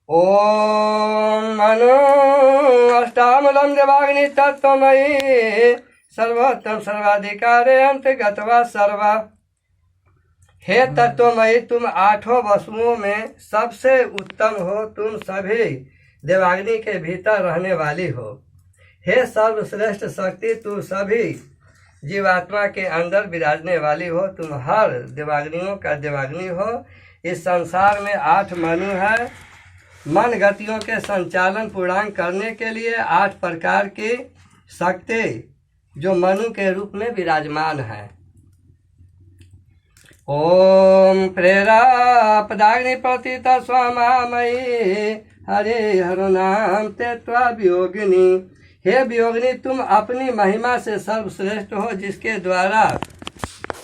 ओम मनु अष्टामूलम देवाग्नि तत्वमयी सर्वोत्तम सर्वाधिकारे अंतर्गतवा सर्वा। हे तत्वमयी, तुम आठों वसुओं में सबसे उत्तम हो। तुम सभी देवाग्नि के भीतर रहने वाली हो। हे सर्वश्रेष्ठ शक्ति, तुम सभी जीवात्मा के अंदर विराजने वाली हो। तुम हर देवाग्नियों का देवाग्नि हो। इस संसार में 8 मनु है। मन गतियों के संचालन पूर्णांग करने के लिए 8 प्रकार की शक्ति जो मनु के रूप में विराजमान है। ओम प्रेरा पदाग्नि प्रतित स्वामामयी हरे हरो नाम तेत्वा वियोगिनी। हे वियोगिनी, तुम अपनी महिमा से सर्वश्रेष्ठ हो। जिसके द्वारा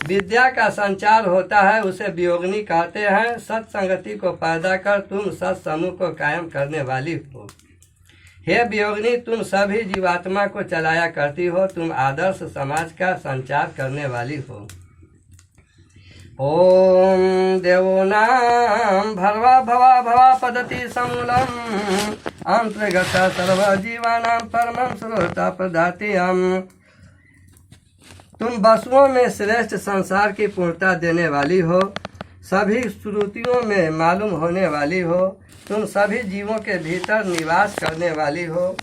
विद्या का संचार होता है उसे वियोगिनी कहते हैं। सत्संगति को पैदा कर तुम सत्समूह को कायम करने वाली हो। हे वियोगिनी, तुम सभी जीवात्मा को चलाया करती हो। तुम आदर्श समाज का संचार करने वाली हो। ओम देवो नाम भर्वा भवा भवा पदति समूलम अंतर्गत सर्वजीवानां परमं स्रोता प्रदाति हम। तुम वसुओं में श्रेष्ठ संसार की पूर्णता देने वाली हो। सभी श्रुतियों में मालूम होने वाली हो। तुम सभी जीवों के भीतर निवास करने वाली हो।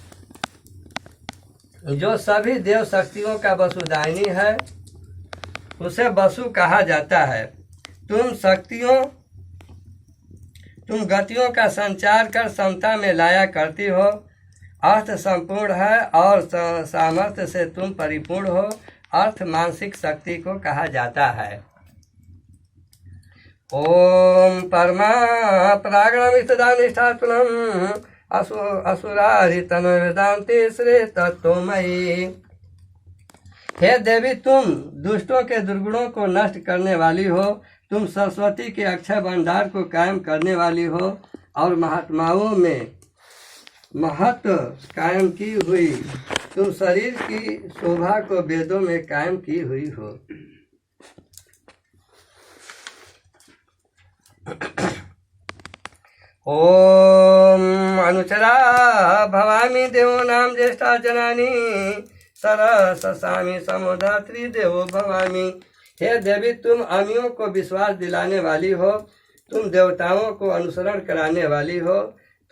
जो सभी देव शक्तियों का वसुदायिनी है उसे वसु कहा जाता है। तुम गतियों का संचार कर समता में लाया करती हो। अर्थ संपूर्ण है और सामर्थ्य से तुम परिपूर्ण हो। अर्थ मानसिक शक्ति को कहा जाता है। ओम परमा प्रागणमिष्टदानिष्ठात्मनम् असुरारितनुवेदान्ते श्री तत्वमयी। हे देवी, तुम दुष्टों के दुर्गुणों को नष्ट करने वाली हो। तुम सरस्वती के अक्षय भंडार को कायम करने वाली हो और महात्माओं में महत्व कायम की हुई। तुम शरीर की शोभा को वेदों में कायम की हुई हो। ओम अनुचरा भवामी देवो नाम ज्येष्ठा जनानी सरसामी समुधात्री देवो भवामी। हे देवी, तुम अमियों को विश्वास दिलाने वाली हो। तुम देवताओं को अनुसरण कराने वाली हो।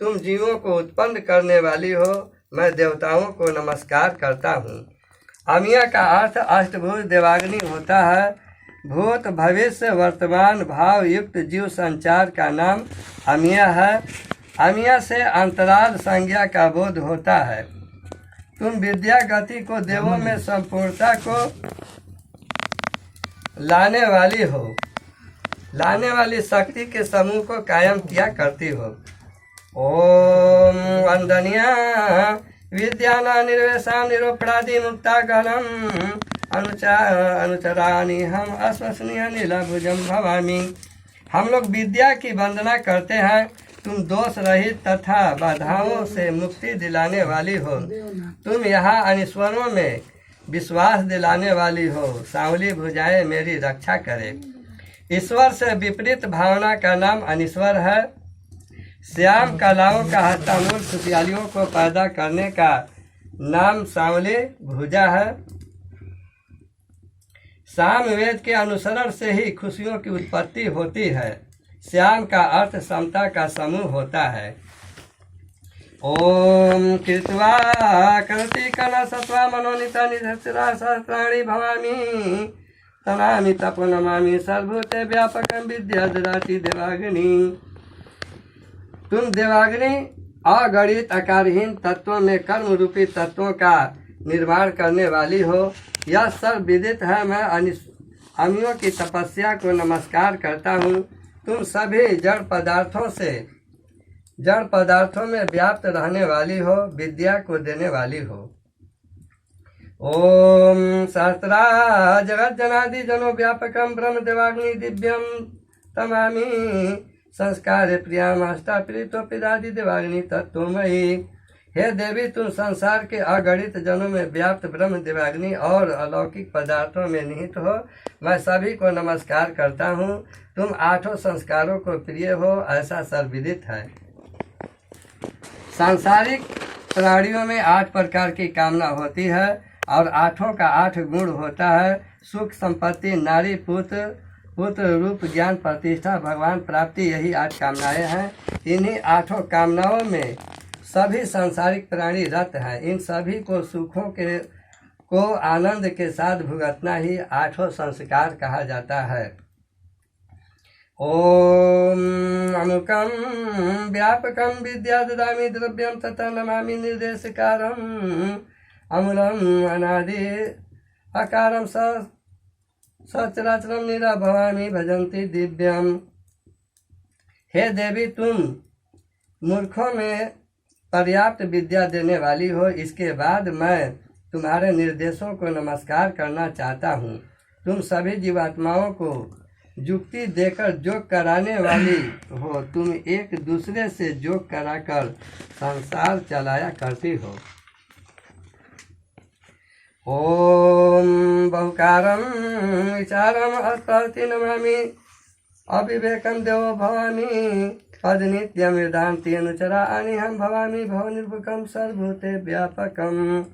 तुम जीवों को उत्पन्न करने वाली हो। मैं देवताओं को नमस्कार करता हूँ। अमिया का अर्थ अष्टभुज देवाग्नि होता है। भूत भविष्य वर्तमान भाव युक्त जीव संचार का नाम अमिया है। अमिया से अंतराल संज्ञा का बोध होता है। तुम विद्या गति को देवों में संपूर्णता को लाने वाली शक्ति के समूह को कायम किया करती हो। ओम वंदनिया विद्याना निर्वेशा निरूपणादि मुक्ता गणम अनुचरानी हम अस्वसनीय नीलाभुजम भवामी। हम लोग विद्या की वंदना करते हैं। तुम दोष रहित तथा बाधाओं से मुक्ति दिलाने वाली हो। तुम यहाँ अनिश्वरों में विश्वास दिलाने वाली हो। सांवली भुजाएं मेरी रक्षा करे। ईश्वर से विपरीत भावना का नाम अनिश्वर है। श्याम कलाओं का हत्तामूल खुशहालियों को पैदा करने का नाम सांवली भुजा है। सामवेद के अनुसरण से ही खुशियों की उत्पत्ति होती है। श्याम का अर्थ समता का समूह होता है। ओम कृत्वा करति कला सत्वा मनोनीता निधरा सहस्राणि भवामी तनामि तपनमामि सर्वभूते व्यापकं विद्या ददाति देवाग्नि। तुम देवाग्नि अगणित आकारहीन तत्वों में कर्म रूपी तत्वों का निर्माण करने वाली हो। यह सब विदित है। मैं अमियों की तपस्या को नमस्कार करता हूँ। तुम सभी जड़ पदार्थों में व्याप्त रहने वाली हो। विद्या को देने वाली हो। ओम सहस्रा जगत जनादि जनो व्यापकम ब्रह्म देवाग्नि दिव्यम तमामि संस्कार प्रियामाष्टा प्रीतो पिदादि देवाग्नि तत्वमयी। हे देवी, तुम संसार के अगणित जनों में व्याप्त ब्रह्म देवाग्नि और अलौकिक पदार्थों में निहित हो। मैं सभी को नमस्कार करता हूँ। तुम आठों संस्कारों को प्रिय हो, ऐसा सर्वविदित है। सांसारिक प्राणियों में 8 प्रकार की कामना होती है और 8 का 8 गुण होता है। सुख, संपत्ति, नारी, पुत्र, रूप, ज्ञान, प्रतिष्ठा, भगवान प्राप्ति, यही 8 कामनाएं हैं। इन्हीं 8 कामनाओं में सभी सांसारिक प्राणी रत हैं। इन सभी को सुखों को आनंद के साथ भुगतना ही 8 संस्कार कहा जाता है। ओम अमुकम व्यापकम विद्या ददामि द्रव्यम तथा नमामि निर्देशकारम अमूलम अनादि अकारम सचराचरम निराभवामि भजन्ति दिव्यम। हे देवी, तुम मूर्खों में पर्याप्त विद्या देने वाली हो। इसके बाद मैं तुम्हारे निर्देशों को नमस्कार करना चाहता हूँ। तुम सभी जीवात्माओं को युक्ति देकर योग कराने वाली हो। तुम एक दूसरे से योग कराकर संसार चलाया करती हो। ओम बहुकारम विचारम अस्पर्ति नमामि अविवेकम देवो भवामि पद नित्यम वेदांति अनुचरा अनिहम भवामि भव निर्भुकम सर्वभूते व्यापकम।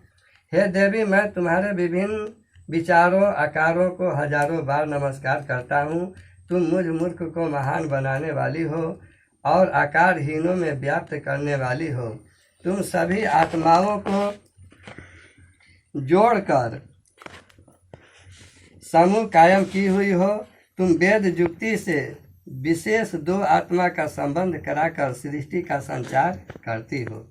हे देवी, मैं तुम्हारे विभिन्न विचारों आकारों को हजारों बार नमस्कार करता हूँ। तुम मुझ मूर्ख को महान बनाने वाली हो और आकारहीनों में व्याप्त करने वाली हो। तुम सभी आत्माओं को जोड़कर समूह कायम की हुई हो। तुम वेद युक्ति से विशेष 2 आत्मा का संबंध कराकर सृष्टि का संचार करती हो।